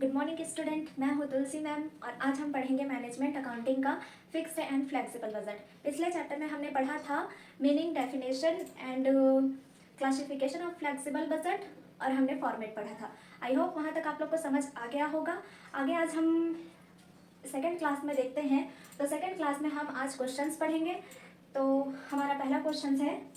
Good morning student, मैं हूँ तुलसी ma'am और आज हम पढ़ेंगे मैनेजमेंट अकाउंटिंग का फिक्स्ड एंड फ्लेक्सिबल बजट। पिछले चैप्टर में हमने पढ़ा था meaning, definition and classification of flexible budget और हमने फॉर्मेट पढ़ा था। आई होप वहाँ तक आप लोग को समझ आ गया होगा। आगे आज हम सेकेंड क्लास में देखते हैं। तो सेकेंड क्लास में हम आज क्वेश्चंस पढ़ेंगे। तो हमारा पहला क्वेश्चन है,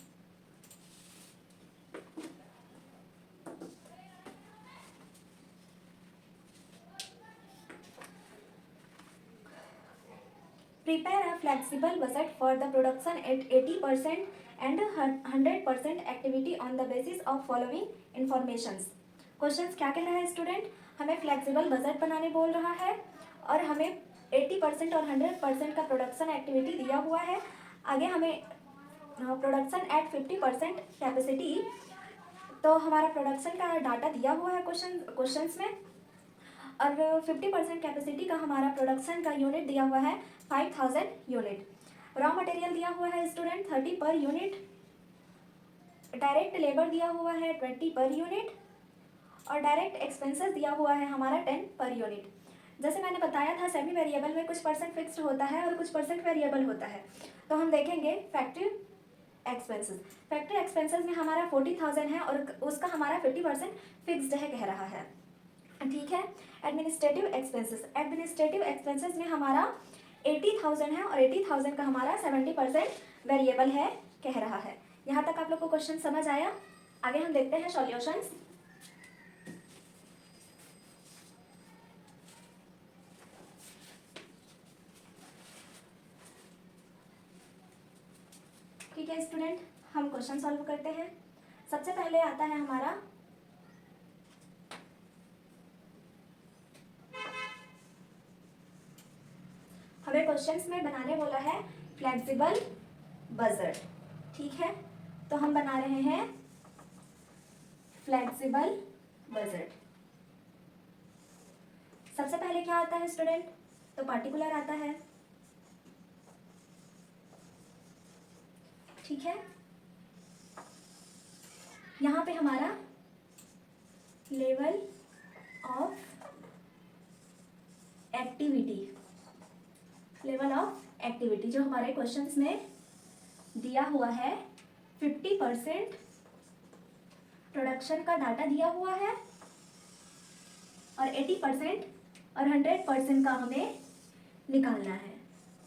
prepare a flexible budget for the production at 80% and 100% activity on the basis of following informations। Questions क्या कह रहा है स्टूडेंट? हमें फ्लेक्सिबल बजट बनाने बोल रहा है और हमें 80% और 100% का प्रोडक्शन एक्टिविटी दिया हुआ है। आगे हमें प्रोडक्शन एट 50% कैपेसिटी, तो हमारा प्रोडक्शन का डाटा दिया हुआ है क्वेश्चंस में और 50% कैपेसिटी का हमारा प्रोडक्शन का यूनिट दिया हुआ है 5000 यूनिट। रॉ मटेरियल दिया हुआ है student 30 per unit, direct labour दिया हुआ है 20 पर यूनिट और डायरेक्ट एक्सपेंसेस दिया हुआ है हमारा 10 पर यूनिट। जैसे मैंने बताया था सेमी वेरिएबल में कुछ परसेंट फिक्स्ड होता है और कुछ परसेंट वेरिएबल होता है। तो हम देखेंगे फैक्ट्री एक्सपेंसेस। फैक्ट्री एक्सपेंसेस में हमारा 40,000 है और उसका हमारा 50% फिक्स्ड है कह रहा है, ठीक है। एडमिनिस्ट्रेटिव एक्सपेंसेस में हमारा 80,000 है और 80,000 का हमारा 70% वेरिएबल है कह रहा है। यहाँ तक आप लोग को क्वेश्चन समझ आया? आगे हम देखते हैं सॉल्यूशंस। ठीक है स्टूडेंट, हम क्वेश्चन सॉल्व करते हैं। सबसे पहले आता है हमारा हमें क्वेश्चंस में बनाने बोला है फ्लेक्सिबल बजट, ठीक है। तो हम बना रहे हैं फ्लेक्सिबल बजट। सबसे पहले क्या आता है स्टूडेंट? तो पार्टिकुलर आता है, ठीक है। यहाँ पे हमारा लेवल ऑफ एक्टिविटी जो हमारे क्वेश्चंस में दिया हुआ है 50% प्रोडक्शन का डाटा दिया हुआ है और 80% और 100% का हमें निकालना है।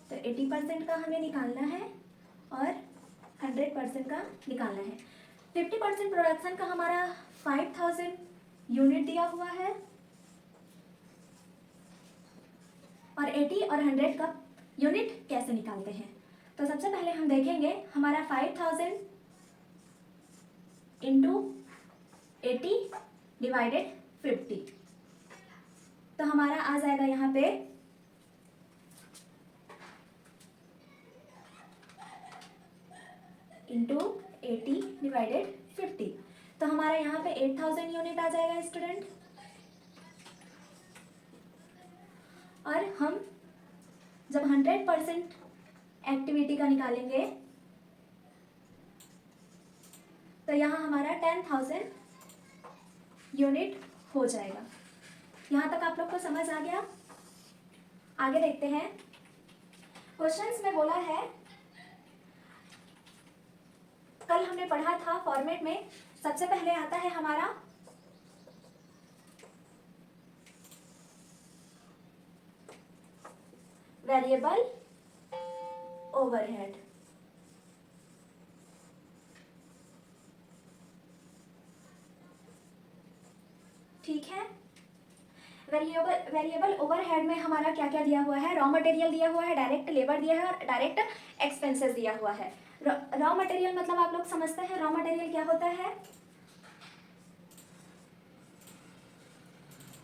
तो 80% का हमें निकालना है और 100% का निकालना है। 50% प्रोडक्शन का हमारा 5000 यूनिट दिया हुआ है और 80 और 100 का यूनिट कैसे निकालते हैं? तो सबसे पहले हम देखेंगे हमारा 5000 इंटू 80 डिवाइडेड 50, तो हमारा आ जाएगा यहाँ पे इंटू 80 डिवाइडेड 50, तो हमारा यहाँ पे 8000 यूनिट आ जाएगा स्टूडेंट। और हम जब 100% एक्टिविटी का निकालेंगे तो यहाँ हमारा 10,000 यूनिट हो जाएगा। यहाँ तक आप लोग को समझ आ गया? आगे देखते हैं। क्वेश्चंस में बोला है, कल हमने पढ़ा था फॉर्मेट में, सबसे पहले आता है हमारा वेरिएबल ओवरहेड, ठीक है। वेरिएबल ओवरहेड में हमारा क्या क्या दिया हुआ है? रॉ मटेरियल दिया हुआ है, डायरेक्ट लेबर दिया है और डायरेक्ट एक्सपेंसेस दिया हुआ है। रॉ मटेरियल मतलब आप लोग समझते हैं रॉ मटेरियल क्या होता है?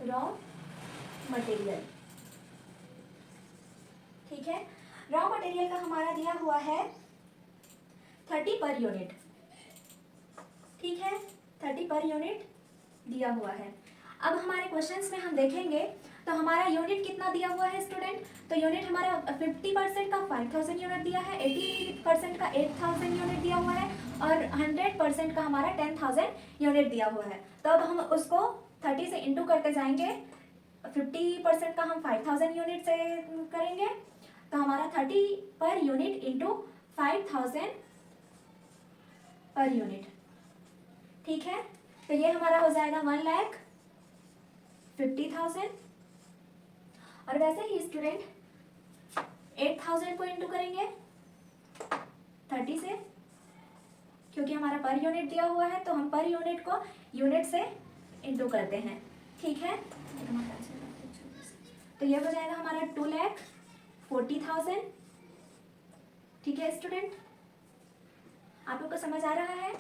रॉ मटेरियल, ठीक है। रॉ मटेरियल का हमारा दिया हुआ है 30 पर यूनिट, ठीक है। 30 पर यूनिट दिया हुआ है। अब हमारे क्वेश्चंस में हम देखेंगे तो हमारा यूनिट कितना दिया हुआ है स्टूडेंट? तो यूनिट हमारा 50% का 5000 यूनिट दिया है, 80% का 8000 यूनिट दिया हुआ है और 100% का हमारा 10,000 यूनिट दिया हुआ है। तो अब हम उसको 30 से इंटू करते जाएंगे 50% का हम 5000 यूनिट से करेंगे, तो हमारा 30 per unit into 5000 per unit, ठीक है। तो ये हमारा हो जाएगा 1,50,000। और वैसे ही स्टूडेंट 8,000 को इंटू करेंगे 30 से, क्योंकि हमारा पर यूनिट दिया हुआ है तो हम पर यूनिट को यूनिट से इंटू करते हैं, ठीक है। तो ये हो जाएगा हमारा 2,40,000, ठीक है स्टूडेंट, आप लोग को समझ आ रहा है।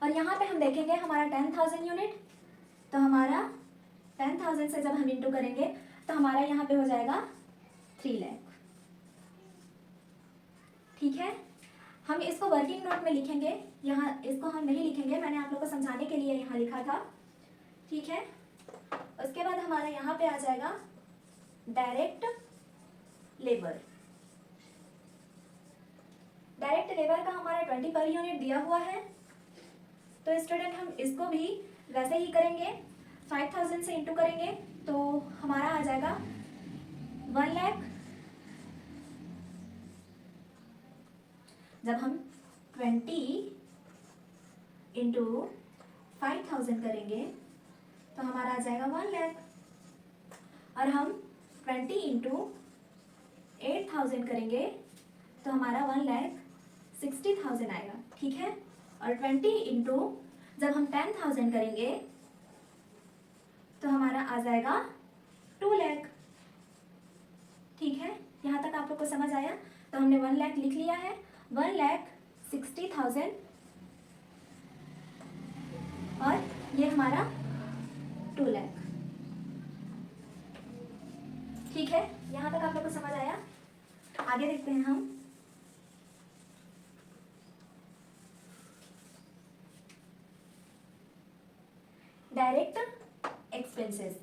और यहाँ पे हम देखेंगे हमारा 10,000 यूनिट, तो हमारा 10,000 से जब हम इंटू करेंगे तो हमारा यहाँ पे हो जाएगा 3 लाख, ठीक है। हम इसको वर्किंग नोट में लिखेंगे, यहाँ इसको हम नहीं लिखेंगे, मैंने आप लोग को समझाने के लिए यहाँ लिखा था, ठीक है। उसके बाद हमारा यहाँ पे आ जाएगा डायरेक्ट लेबर। डायरेक्ट लेबर का हमारा 20 पर यूनिट दिया हुआ है, तो स्टूडेंट हम इसको भी वैसे ही करेंगे, 5,000 से इंटू करेंगे तो हमारा आ जाएगा 1 लाख। जब हम 20 इंटू 5,000 करेंगे तो हमारा आ जाएगा 1 लाख। और हम 20 इंटू 8,000 करेंगे तो हमारा 1,60,000 आएगा, ठीक है। और 20 इंटू जब हम 10,000 करेंगे तो हमारा आ जाएगा 2 लाख, ठीक है। यहाँ तक आप लोग को समझ आया। तो हमने 1 लाख लिख लिया है, 1,60,000 और ये हमारा 2 लाख, ठीक है। यहाँ तक आप लोग को समझ आया। आगे देखते हैं हम। डायरेक्ट एक्सपेंसेस,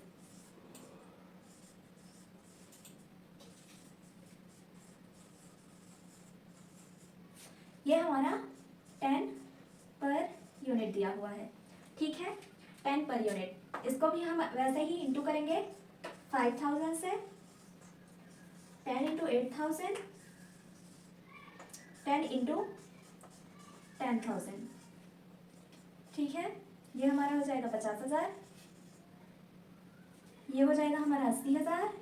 ये हमारा 10 पर यूनिट दिया हुआ है, ठीक है। 10 पर यूनिट, इसको भी हम वैसे ही इंटू करेंगे 5,000 से, 10 इंटू 8,000, 10 इंटू 10,000, ठीक है। ये हमारा हो जाएगा 50,000, ये हो जाएगा हमारा 80,000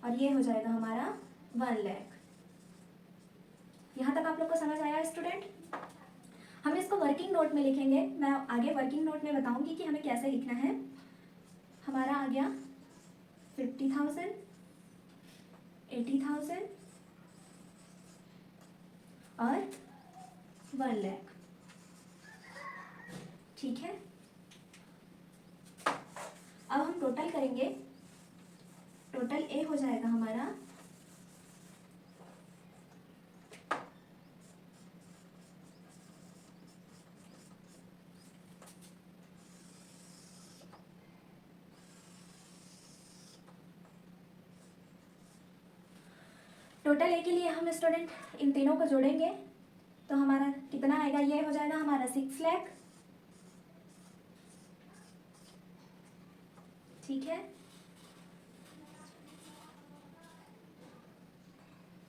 और ये हो जाएगा हमारा 1 लाख। यहाँ तक आप लोग को समझ आया स्टूडेंट। हम इसको वर्किंग नोट में लिखेंगे, मैं आगे वर्किंग नोट में बताऊंगी कि हमें कैसे लिखना है। हमारा आ गया 50,000, 80,000 और 1 लाख, ठीक है। अब हम टोटल करेंगे, टोटल ए हो जाएगा हमारा 'ए के लिए हम स्टूडेंट इन तीनों को जोड़ेंगे तो हमारा कितना आएगा, ये हो जाएगा हमारा 6 लाख, ठीक है।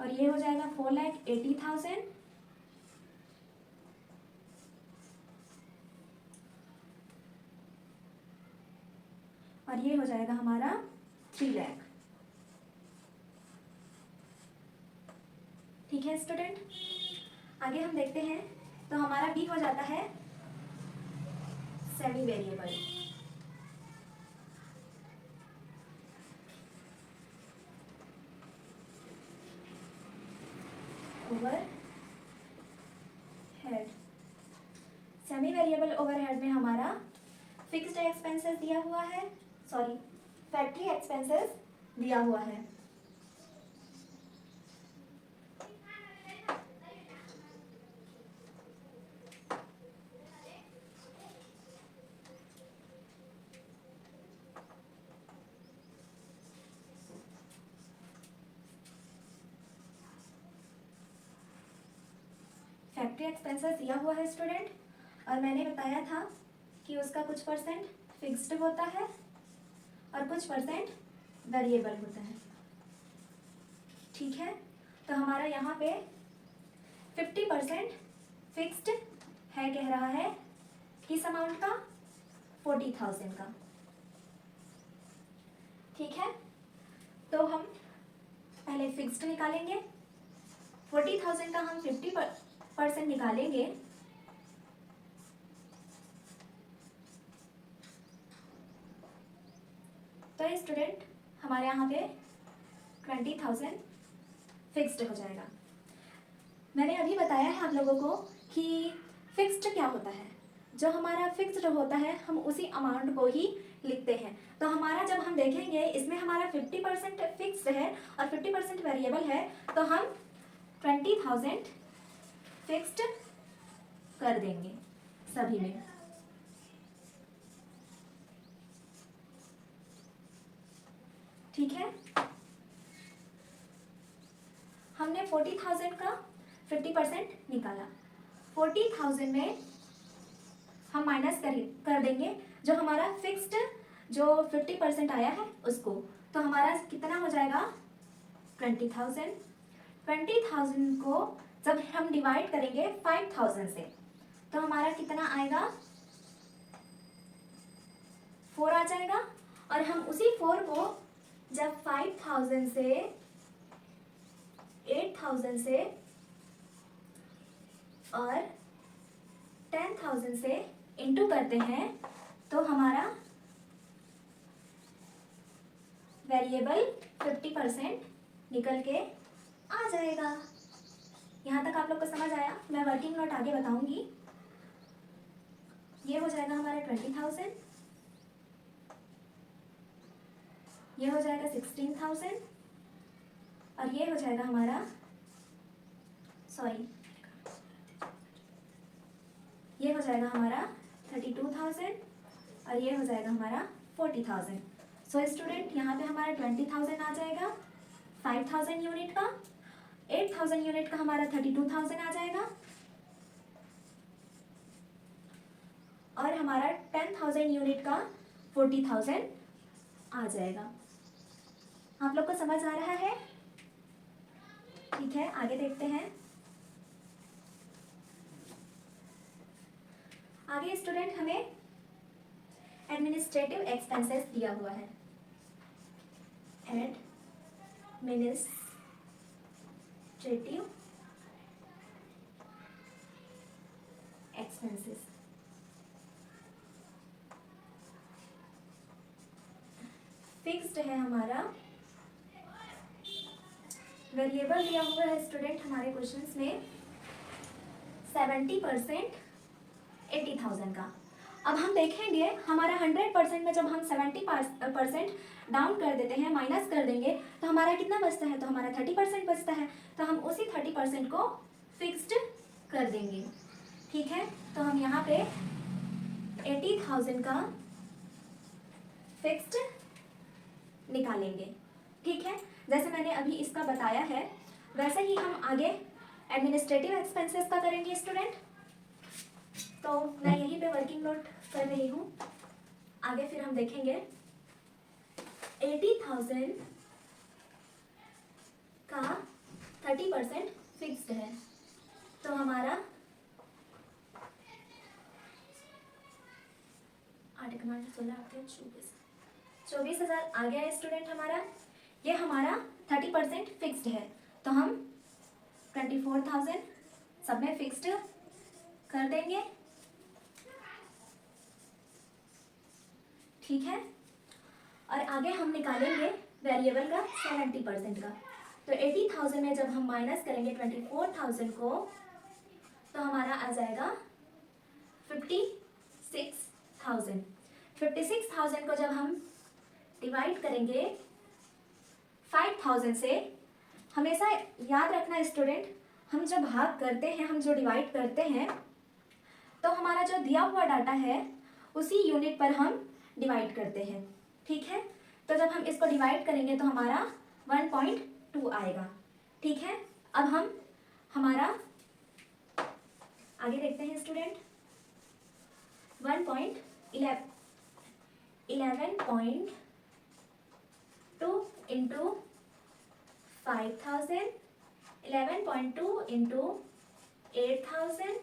और ये हो जाएगा 4,80,000 और ये हो जाएगा हमारा 3 लाख, ठीक है स्टूडेंट। आगे हम देखते हैं, तो हमारा बी हो जाता है semi variable. Overhead, semi variable overhead में हमारा फिक्स्ड एक्सपेंसेस दिया हुआ है, सॉरी फैक्ट्री एक्सपेंसेस दिया हुआ है। फैक्ट्री एक्सपेंसेस दिया हुआ है स्टूडेंट, और मैंने बताया था कि उसका कुछ परसेंट फिक्स्ड होता है और कुछ परसेंट वेरिएबल होता है। ठीक है, तो हमारा यहाँ पे 50% फिक्स्ड है, कह रहा है किस अमाउंट का, 40,000 का। ठीक है, तो हम पहले फिक्स्ड निकालेंगे। 40,000 का हम 50% निकालेंगे तो स्टूडेंट हमारे यहाँ पे 20,000 फिक्स्ड हो जाएगा। मैंने अभी बताया है आप लोगों को कि फिक्स्ड क्या होता है। जो हमारा फिक्स्ड होता है हम उसी अमाउंट को ही लिखते हैं। तो हमारा जब हम देखेंगे इसमें हमारा 50% फिक्स्ड है और 50% वेरिएबल है, तो हम 20,000 फिक्स्ड कर देंगे सभी में। ठीक है, हमने 40,000 का 50% निकाला। 40,000 में हम माइनस कर देंगे जो हमारा फिक्स्ड जो 50% आया है उसको, तो हमारा कितना हो जाएगा 20,000। 20,000 को जब हम डिवाइड करेंगे 5,000 से तो हमारा कितना आएगा 4 आ जाएगा। और हम उसी 4 को जब 5,000 से 8,000 से और 10,000 से इंटू करते हैं तो हमारा वेरिएबल 50% निकल के आ जाएगा। यहाँ तक आप लोग को समझ आया? मैं वर्किंग नोट आगे बताऊंगी। ये हो जाएगा हमारा 20,000, ये हो जाएगा 16,000 और ये हो जाएगा हमारा ये हो जाएगा हमारा 32,000 और ये हो जाएगा हमारा 40,000। सो स्टूडेंट यहाँ पे हमारा 20,000 आ जाएगा 5,000 यूनिट का, 8,000 यूनिट का हमारा 32,000 आ जाएगा और हमारा 10,000 यूनिट का 40,000 आ जाएगा। आप लोग को समझ आ रहा है? ठीक है, आगे देखते हैं। आगे स्टूडेंट हमें एडमिनिस्ट्रेटिव एक्सपेंसेस दिया हुआ है। एडमिनिस्ट्रेटिव एक्सपेंसेस फिक्स्ड है हमारा, वेरिएबल दिया हुआ है स्टूडेंट हमारे क्वेश्चंस में 70% 80,000 का। अब हम देखेंगे हमारा 100% में जब हम 70% डाउन कर देते हैं, माइनस कर देंगे तो हमारा कितना बचता है, तो हमारा 30% बचता है। तो हम उसी 30% को फिक्स्ड कर देंगे। ठीक है, तो हम यहाँ पे 80,000 का फिक्स्ड निकालेंगे। ठीक है, जैसे मैंने अभी इसका बताया है वैसे ही हम आगे एडमिनिस्ट्रेटिव एक्सपेंसेस का करेंगे स्टूडेंट। तो मैं यहीं पे वर्किंग नोट कर रही हूँ, आगे फिर हम देखेंगे। 80,000 का 30% फिक्स्ड है, तो हमारा 24,000 आ गया है स्टूडेंट हमारा। ये हमारा 30% फिक्स्ड है, तो हम 24,000 सब में फिक्स्ड कर देंगे। ठीक है, और आगे हम निकालेंगे वेरिएबल का 70% का। तो 80,000 में जब हम माइनस करेंगे 24,000 को तो हमारा आ जाएगा 56,000। 56,000 को जब हम डिवाइड करेंगे 5,000 से, हमेशा याद रखना स्टूडेंट, हम जो भाग करते हैं, हम जो डिवाइड करते हैं, तो हमारा जो दिया हुआ डाटा है उसी यूनिट पर हम डिवाइड करते हैं। ठीक है, तो जब हम इसको डिवाइड करेंगे तो हमारा 1.2 आएगा। ठीक है, अब हम हमारा आगे देखते हैं स्टूडेंट। 1.11 11.2 into 5,000, 11.2 into 8,000,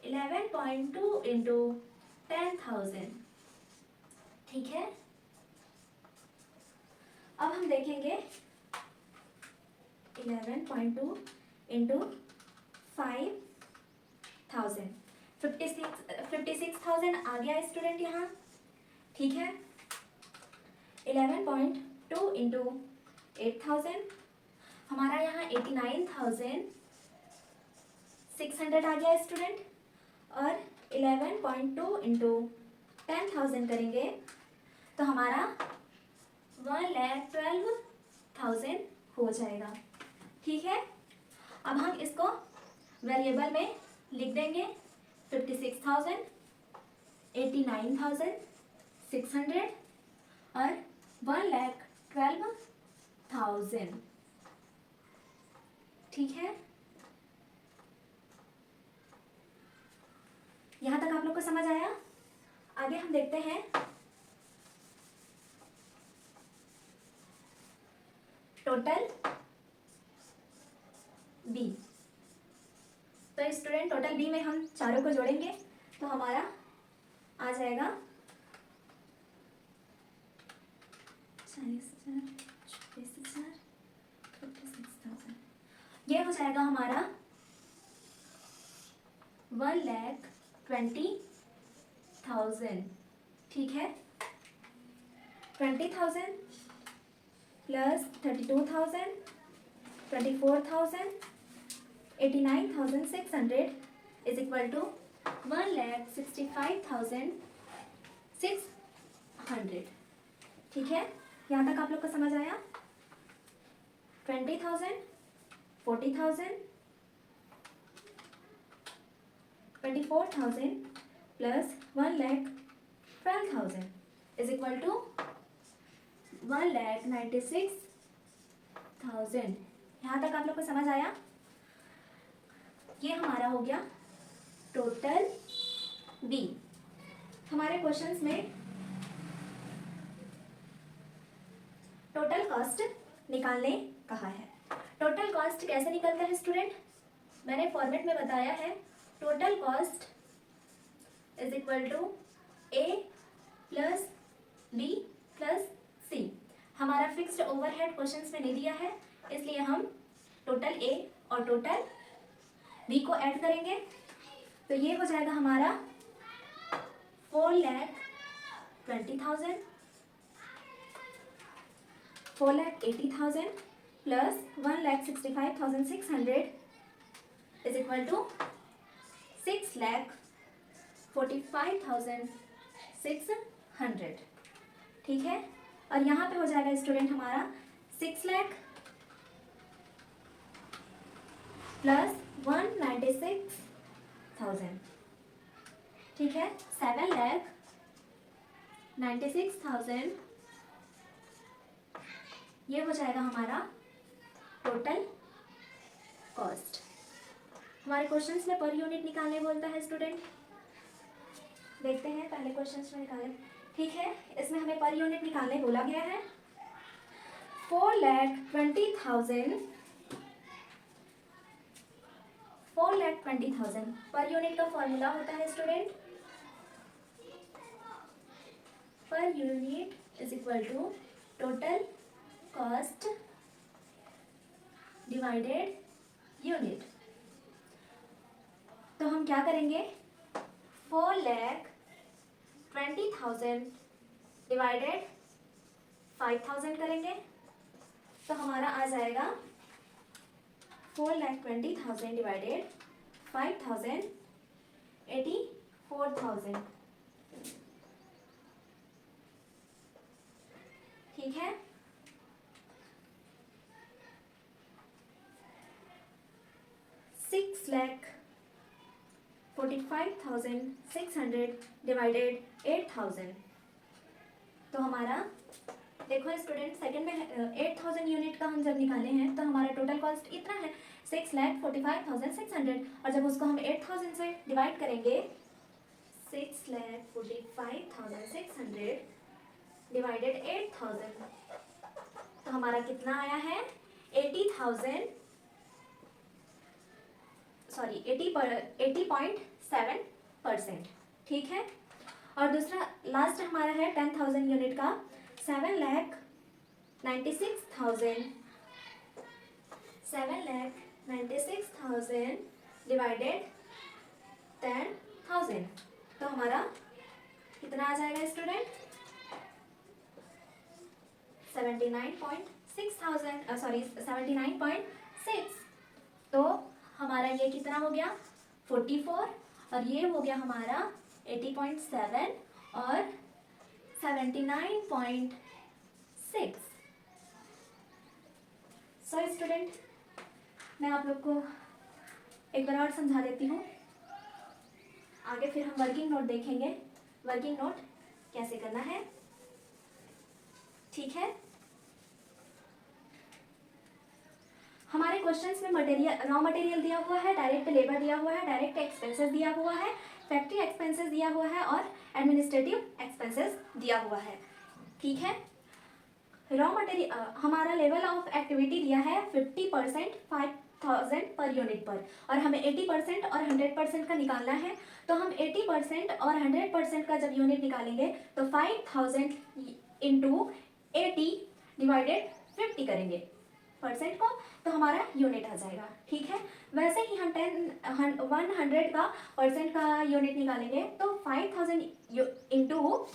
11.2 into 10,000। ठीक है, अब हम देखेंगे 11.2 इंटू 5,000, 56,000 आ गया स्टूडेंट यहाँ। ठीक है, 11.2 इंटू 8,000, हमारा यहाँ 89,600 आ गया स्टूडेंट। और 11.2 इंटू 10,000 करेंगे तो हमारा 1,12,000 हो जाएगा। ठीक है, अब हम इसको वेरिएबल में लिख देंगे 56,000, 89,600 और 1,12,000। ठीक है, यहां तक आप लोग को समझ आया? आगे हम देखते हैं टोटल बी। तो स्टूडेंट टोटल बी में हम चारों को जोड़ेंगे तो हमारा आ जाएगा 40,000, 24,000, 56,000। ये हो जाएगा हमारा 1,20,000। ठीक है, 20,000 प्लस 32,000, 24,000, 89,600 इज इक्वल टू 1,65,600। ठीक है, यहाँ तक आप लोग को समझ आया? 20,000, 40,000, 24,000 प्लस 1,12,000 इज इक्वल टू 1,96,000। यहाँ तक आप लोग को समझ आया? ये हमारा हो गया टोटल बी। हमारे क्वेश्चंस में टोटल कॉस्ट निकालने कहा है। टोटल कॉस्ट कैसे निकलता है स्टूडेंट? मैंने फॉर्मेट में बताया है, total cost is equal to a plus b plus c. हमारा फिक्स्ड ओवरहेड क्वेश्चंस में नहीं दिया है, इसलिए हम टोटल ए और टोटल बी को ऐड करेंगे तो ये हो जाएगा हमारा 4,20,000, 4,80,000 प्लस 1,65,600 इज इक्वल टू 6,45,600। ठीक है, और यहाँ पे हो जाएगा स्टूडेंट हमारा 6 लाख प्लस 1,96,000। ठीक है, 7,96,000 ये हो जाएगा हमारा टोटल कॉस्ट। हमारे क्वेश्चंस में पर यूनिट निकालने बोलता है स्टूडेंट। देखते हैं पहले क्वेश्चंस में निकालें। ठीक है, इसमें हमें पर यूनिट निकालने बोला गया है। 4,20,000 पर यूनिट का फॉर्मूला होता है student, per unit is equal to total cost divided unit. तो हम क्या करेंगे, 4,20,000 डिवाइडेड 5,000 करेंगे तो हमारा आ जाएगा 4,20,000 डिवाइडेड 5,000, 84,000। ठीक है, सिक्स लाख 45,600 डिवाइडेड 8,000। तो हमारा देखो स्टूडेंट, सेकंड में 8,000 यूनिट का हम जब निकाले हैं तो हमारा टोटल कॉस्ट इतना है 6,45,600, और जब उसको हम 8,000 से डिवाइड करेंगे 6,45,600 डिवाइडेड 8000, तो हमारा कितना आया है 80,000, सॉरी 80.7%। ठीक है। और दूसरा लास्ट हमारा है 10,000 यूनिट का 7,96,000 डिवाइडेड 10,000, तो हमारा कितना आ जाएगा स्टूडेंट 79.6, तो हमारा ये कितना हो गया 44, और ये हो गया हमारा 80.7 और 79.6। सो स्टूडेंट, मैं आप लोग को एक बार और समझा देती हूँ, आगे फिर हम वर्किंग नोट देखेंगे, वर्किंग नोट कैसे करना है। ठीक है। हमारे क्वेश्चंस में मटेरियल, रॉ मटेरियल दिया हुआ है, डायरेक्ट लेबर दिया हुआ है, डायरेक्ट एक्सपेंसेस दिया हुआ है, फैक्ट्री एक्सपेंसेस दिया हुआ है और एडमिनिस्ट्रेटिव एक्सपेंसेस दिया हुआ है। ठीक है। रॉ मटेरियल हमारा लेवल ऑफ एक्टिविटी दिया है 50%, 5,000 पर यूनिट पर, और हमें 80% और 100% का निकालना है। तो हम 80% और 100% का जब यूनिट निकालेंगे तो 5,000 इंटू 80 डिवाइडेड 50 करेंगे परसेंट को, तो हमारा यूनिट आ जाएगा। ठीक है। वैसे ही हम 100 का परसेंट का यूनिट निकालेंगे तो 5,000 इंटू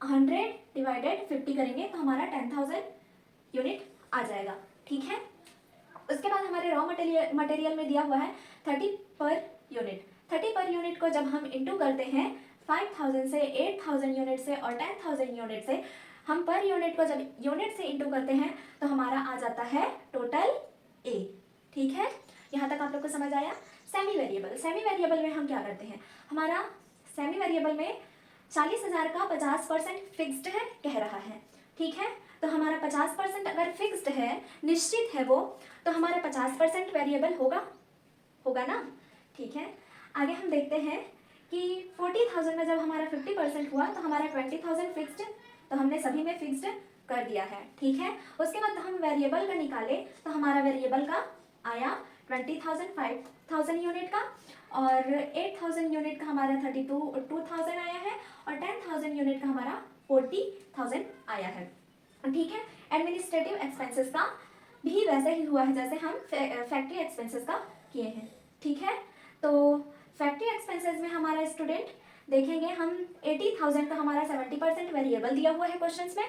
100 डिवाइडेड 50 करेंगे तो हमारा 10,000 यूनिट आ जाएगा। ठीक है। उसके बाद हमारे रॉ मटेरियल में दिया हुआ है 30 पर यूनिट। 30 पर यूनिट को जब हम इंटू करते हैं 5,000 से, 8,000 यूनिट से और 10,000 यूनिट से, हम पर यूनिट को जब यूनिट से इंटू करते हैं तो हमारा आ जाता है टोटल ए। ठीक है। यहाँ तक आप लोग को समझ आया। सेमी वेरिएबल, सेमी वेरिएबल में हम क्या करते हैं, हमारा सेमी वेरिएबल में 40,000 का 50% फिक्स्ड है कह रहा है। ठीक है। तो हमारा 50% अगर फिक्स्ड है, निश्चित है वो, तो हमारा 50% वेरिएबल होगा ना। ठीक है। आगे हम देखते हैं कि 40,000 में जब हमारा 50% हुआ तो हमारा 20,000 फिक्स्ड, तो हमने सभी में फिक्स्ड कर दिया है। ठीक है। उसके बाद हम वेरिएबल का निकाले तो हमारा वेरिएबल का आया 20,000, 5,000 यूनिट का, और 8,000 यूनिट का हमारा 32,000 आया है, और 10,000 यूनिट का हमारा 40,000 आया है। ठीक है। एडमिनिस्ट्रेटिव एक्सपेंसेस का भी वैसे ही हुआ है जैसे हम फैक्ट्री एक्सपेंसेस का किए हैं। ठीक है। तो फैक्ट्री एक्सपेंसेस में हमारा स्टूडेंट देखेंगे हम 80,000 का हमारा 70% वेरिएबल दिया हुआ है क्वेश्चंस में।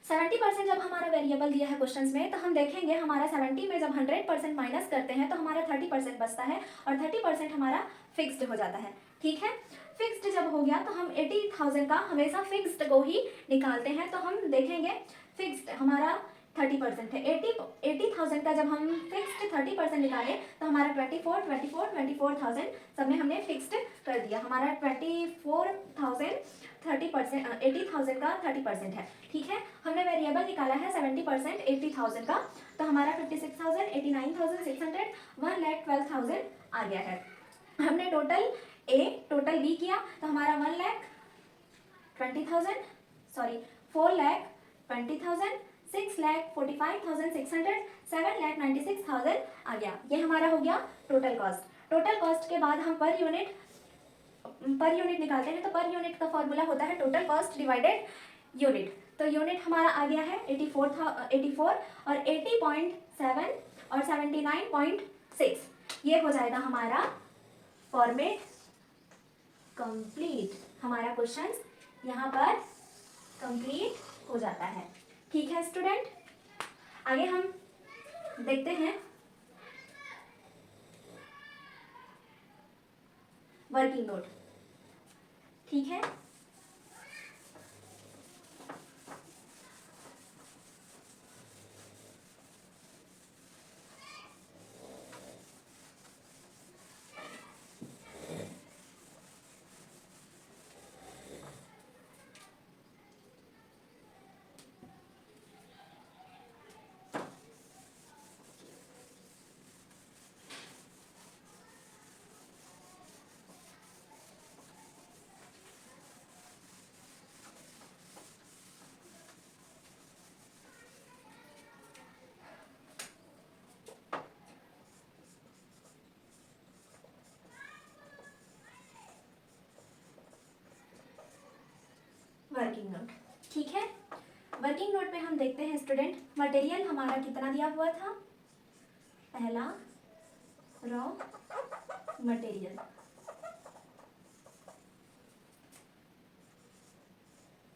70% जब हमारा वेरिएबल दिया है क्वेश्चंस में, तो हम देखेंगे हमारा 70 में जब 100% माइनस करते हैं तो हमारा 30% बचता है, और 30% हमारा फिक्स्ड हो जाता है। ठीक है। फिक्स्ड जब हो गया तो हम 80,000 का हमेशा फिक्स्ड को ही निकालते हैं, तो हम देखेंगे फिक्स्ड हमारा 30% है। 80,000 का जब हम फिक्स्ड 30% निकाले तो हमारा 24,000 सब में हमने फिक्स्ड कर दिया। हमारा 24,000 30%, 80,000 का 30% है। ठीक है। हमने वेरिएबल निकाला है 70% 80,000 का, तो हमारा 56,000, 89,600, 1,12,000 आ गया है। हमने टोटल ए टोटल बी किया तो हमारा 1,20,000, सॉरी 4,20,000, 6,45,600, 7,96,000 आ गया। ये हमारा हो गया टोटल कॉस्ट। टोटल कॉस्ट के बाद हम पर यूनिट निकालते हैं, तो पर यूनिट का फॉर्मूला होता है टोटल कॉस्ट डिवाइडेड यूनिट। तो यूनिट हमारा आ गया है 84 और 80.7 और 79.6, ये हो जाएगा हमारा फॉर्मेट कंप्लीट। हमारा क्वेश्चन यहाँ पर कंप्लीट हो जाता है। ठीक है स्टूडेंट। आगे हम देखते हैं वर्किंग नोट। ठीक है। Working note. ठीक है, वर्किंग नोट में हम देखते हैं स्टूडेंट, मटेरियल हमारा कितना दिया हुआ था। पहला रॉ मटेरियल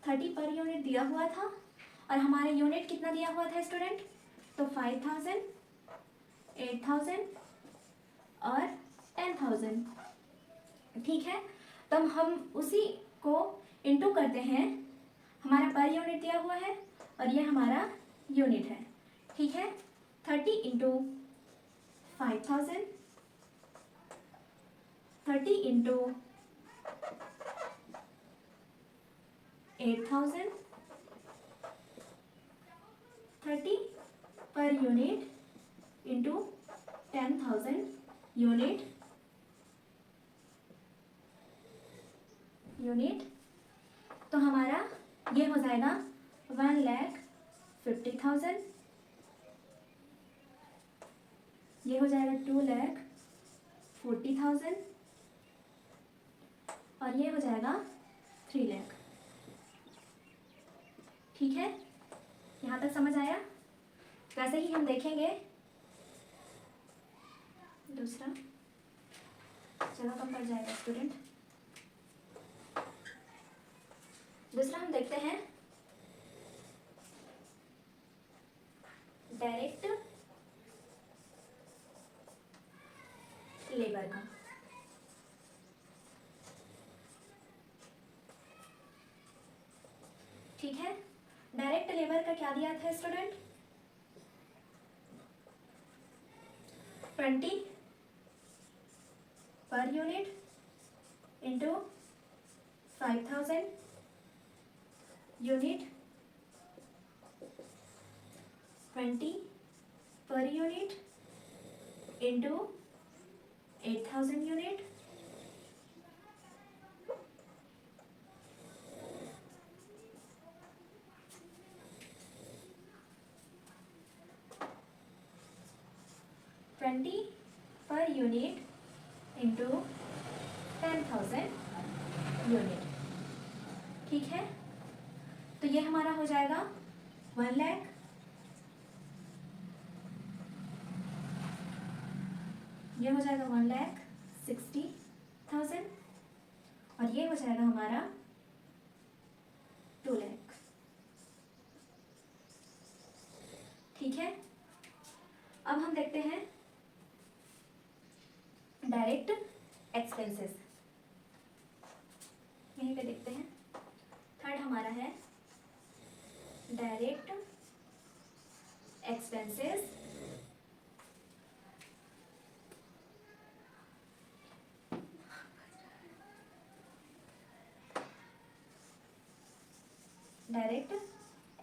30 पर यूनिट दिया हुआ था, और हमारे यूनिट कितना दिया हुआ था स्टूडेंट, तो 5000, 8000 और 10000। ठीक है, तो हम उसी को इनटू करते हैं, हमारा पर यूनिट दिया हुआ है और ये हमारा यूनिट है। ठीक है, 30 into 5000, 30 into 8000, 30 per unit into 10,000 unit, तो हमारा ये हो जाएगा 1,50,000, ये हो जाएगा 2,40,000 और ये हो जाएगा 3 लाख। ठीक है, यहाँ तक समझ आया। वैसे ही हम देखेंगे दूसरा, जगह कम पड़ जाएगा स्टूडेंट। दूसरा हम देखते हैं डायरेक्ट लेबर का। ठीक है, डायरेक्ट लेबर का क्या दिया था student, 20 per unit into 5,000 unit, 20 per unit into 8,000 unit, per unit into 10,000 unit. ठीक है, तो ये हमारा हो जाएगा 1 लाख, ये हो जाएगा 1,60,000 और ये हो जाएगा हमारा 2 लाख। ठीक है, अब हम देखते हैं डायरेक्ट एक्सपेंसेस, यहीं पे देखते हैं। थर्ड हमारा है डायरेक्ट एक्सपेंसेस। डायरेक्ट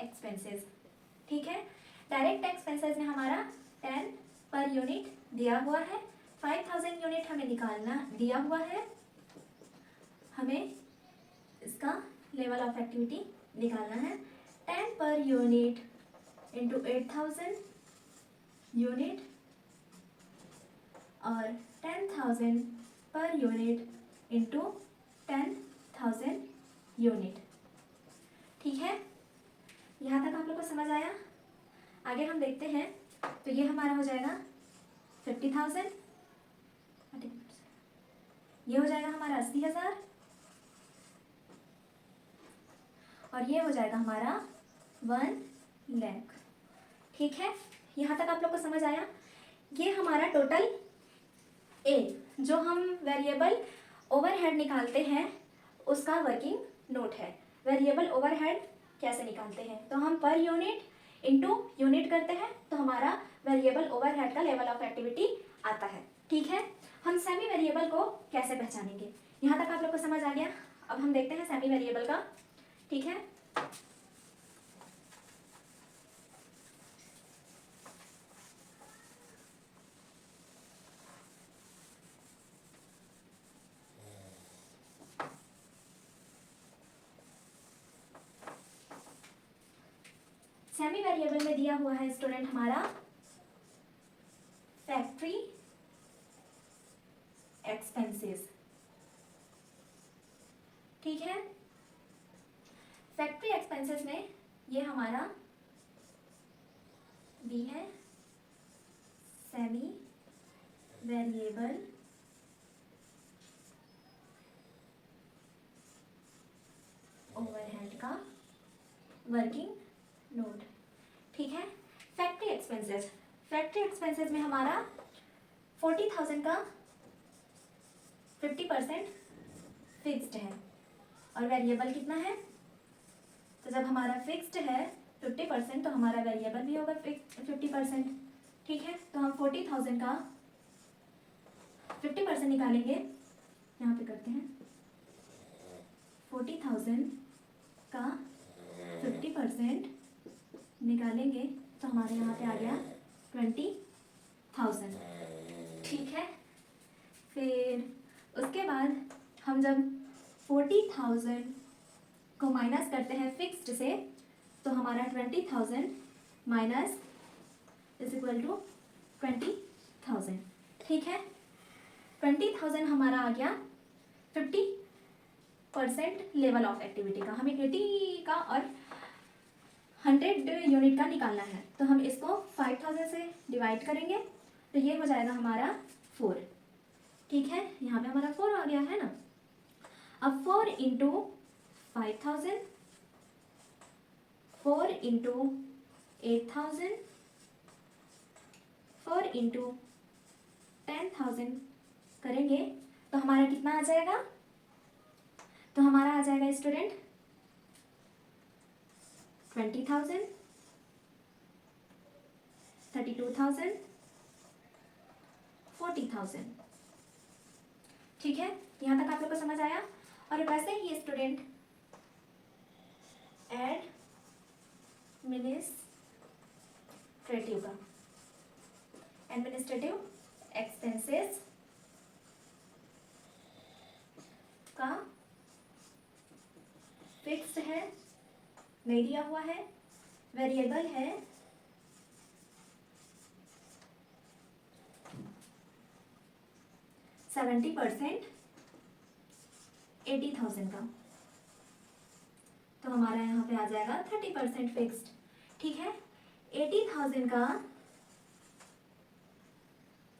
एक्सपेंसेस, ठीक है, डायरेक्ट एक्सपेंसेस में हमारा 10 पर यूनिट दिया हुआ है, 5,000 यूनिट हमें निकालना दिया हुआ है, हमें इसका लेवल ऑफ एक्टिविटी निकालना है। 10 पर यूनिट इंटू 8,000 यूनिट और 10,000 पर यूनिट इंटू 10,000 यूनिट। ठीक है, यहाँ तक आप लोग को समझ आया। आगे हम देखते हैं, तो ये हमारा हो जाएगा 50,000, ये हो जाएगा हमारा 80,000 और ये हो जाएगा हमारा 1 लाख। ठीक है, यहाँ तक आप लोग को समझ आया। ये हमारा टोटल ए, जो हम वेरिएबल ओवरहेड निकालते हैं उसका वर्किंग नोट है। वेरिएबल ओवरहेड कैसे निकालते हैं, तो हम पर यूनिट इंटू यूनिट करते हैं, तो हमारा वेरिएबल ओवरहेड का लेवल ऑफ एक्टिविटी आता है। ठीक है, हम सेमी वेरिएबल को कैसे पहचानेंगे, यहाँ तक आप लोग को समझ आ गया। अब हम देखते हैं सेमी वेरिएबल का। ठीक है, सेमी वेरिएबल में दिया हुआ है स्टूडेंट हमारा फैक्ट्री एक्सपेंसेस। ठीक है, फैक्ट्री एक्सपेंसेस में ये हमारा बी है, सेमी वेरिएबल ओवरहेड का वर्किंग नोट। ठीक है। फैक्ट्री एक्सपेंसेस में हमारा 40,000 का 50% फिक्स्ड है और वेरिएबल कितना है, तो जब हमारा फिक्स्ड है 50% तो हमारा वेरिएबल भी होगा 50%। ठीक है, तो हम 40,000 का 50% निकालेंगे, यहाँ पे करते हैं 40,000 का 50% निकालेंगे तो हमारे यहाँ पे आ गया 20,000। ठीक है, फिर उसके बाद हम जब 40,000 को माइनस करते हैं फिक्स्ड से तो हमारा 20,000 माइनस इज इक्वल टू 20,000। ठीक है, 20,000 हमारा आ गया 50% लेवल ऑफ एक्टिविटी का। हमें 80 का और 100 यूनिट का निकालना है, तो हम इसको 5,000 से डिवाइड करेंगे तो ये हो जाएगा हमारा 4। ठीक है, यहाँ पे हमारा 4 आ गया है ना। अब 4 इंटू 5,000, 4 इंटू 8,000, 4 इंटू 10,000 करेंगे तो हमारा कितना आ जाएगा, तो हमारा आ जाएगा स्टूडेंट 20,000, 32,000, 40,000। ठीक है, यहाँ तक आप लोग को समझ आया। और वैसे ही स्टूडेंट एडमिनिस्ट्रेटिव एक्सपेंसेस का फिक्स्ड है, नहीं दिया हुआ है, वेरिएबल है 70%, 80,000 का, तो हमारा यहाँ पे आ जाएगा 30% फिक्स्ड। ठीक है, 80,000 का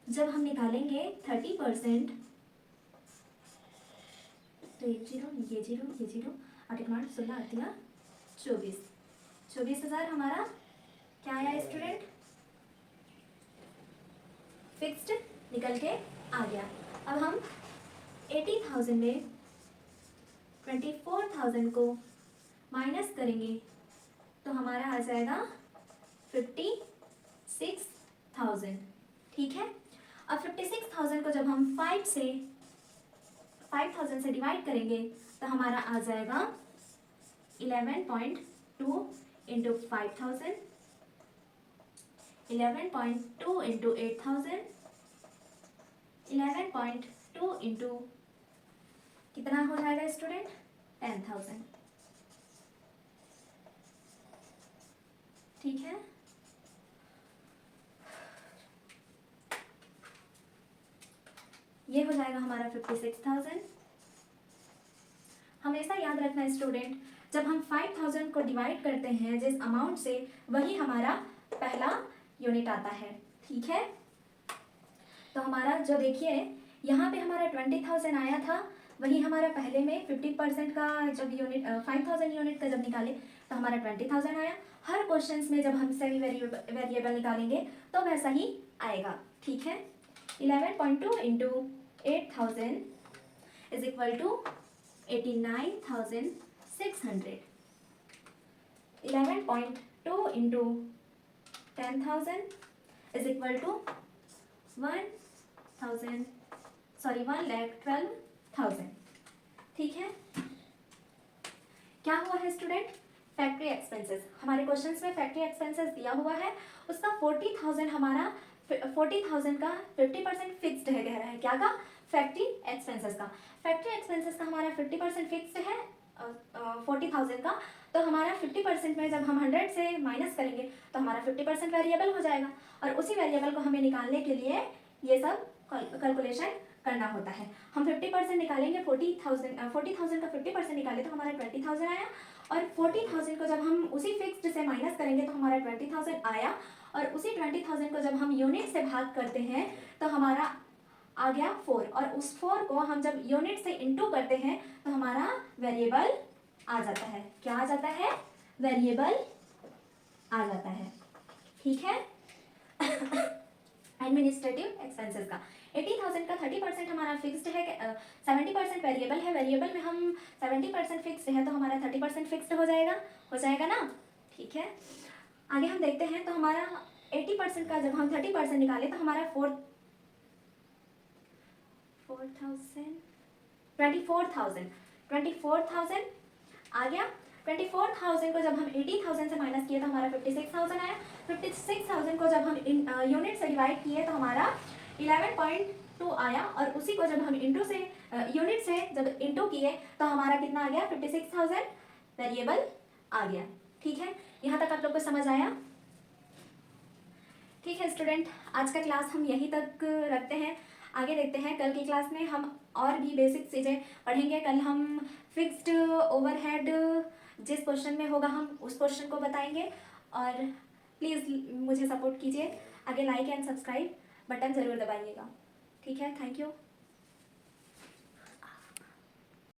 जब हम निकालेंगे 30% तो एक जीरो, ये जीरो, ये जीरो, 8 8 16 8 24,000 हमारा क्या आया स्टूडेंट, फिक्स्ड निकल के आ गया। अब हम 80,000 में 24,000 को माइनस करेंगे तो हमारा आ जाएगा 56,000। ठीक है, अब 56,000 को जब हम 5,000 से डिवाइड करेंगे तो हमारा आ जाएगा 11.2 इंटू 5,000, 11.2 इंटू 8,000, 11.2 इंटू कितना हो जाएगा स्टूडेंट, 10,000। ठीक है, ये हो जाएगा हमारा 56,000। हमेशा याद रखना स्टूडेंट, जब हम 5,000 को डिवाइड करते हैं जिस अमाउंट से, वही हमारा पहला यूनिट आता है। ठीक है, तो हमारा जो देखिए यहाँ पे हमारा 20,000 आया था, वही हमारा पहले में 50% का जब यूनिट 5,000 यूनिट का जब निकाले तो हमारा 20,000 आया। हर क्वेश्चंस में जब हम सेमी वेरिएबल निकालेंगे तो वैसा ही आएगा। ठीक है, 11.2 into 8,000 is equal to 89,600, 11.2 into 10,000 is equal to 1,12,000। ठीक है, क्या हुआ है स्टूडेंट, फैक्ट्री एक्सपेंसेस, हमारे क्वेश्चंस में फैक्ट्री एक्सपेंसेस दिया हुआ है, उसका 40,000 हमारा 40,000 का 50% फिक्स्ड है, कह रहा है क्या का, फैक्ट्री एक्सपेंसेस का। फैक्ट्री एक्सपेंसेस का हमारा 50% फिक्स्ड है 40,000 का, तो हमारा 50% में जब हम 100 से माइनस करेंगे तो हमारा 50% वेरिएबल हो जाएगा, और उसी वेरिएबल को हमें निकालने के लिए ये सब कैलकुलेशन करना होता है। हम 50% निकालेंगे, 40,000 का 50% निकाले तो हमारा 20,000 आया, और 40,000 को जब हम उसी फिक्स्ड से माइनस करेंगे तो हमारा 20,000 आया, और उसी 20,000 को जब हम यूनिट से भाग करते हैं तो हमारा आ गया 4, और उस 4 को हम जब यूनिट से इंटू करते हैं तो हमारा वेरिएबल आ जाता है। क्या आ जाता है? वेरिएबल आ जाता है। ठीक है। एडमिनिस्ट्रेटिव एक्सपेंसेस का 80,000 का 30% हमारा फिक्स्ड है, 70% वेरिएबल है। वेरिएबल में हम 70% फिक्स्ड है तो हमारा 30% फिक्स्ड हो जाएगा ना। ठीक है, आगे हम देखते हैं। तो हमारा 80% का जब हम 30% निकाले तो हमारा 24,000 आ गया। 24,000 को जब हम 80,000 से माइनस किए तो हमारा 56,000 आया। 56,000 को जब हम यूनिट से डिवाइड किए तो हमारा 11.2 आया, और उसी को जब हम यूनिट से जब इंटू किए तो हमारा कितना आ गया? 56,000 वेरिएबल आ गया। ठीक है, यहाँ तक आप लोग को समझ आया? ठीक है स्टूडेंट, आज का क्लास हम यहीं तक रखते हैं। आगे देखते हैं, कल की क्लास में हम और भी बेसिक चीज़ें पढ़ेंगे। कल हम फिक्स्ड ओवरहेड जिस क्वेश्चन में होगा हम उस क्वेश्चन को बताएंगे, और प्लीज़ मुझे सपोर्ट कीजिए। आगे लाइक एंड सब्सक्राइब बटन ज़रूर दबाइएगा। ठीक है, थैंक यू।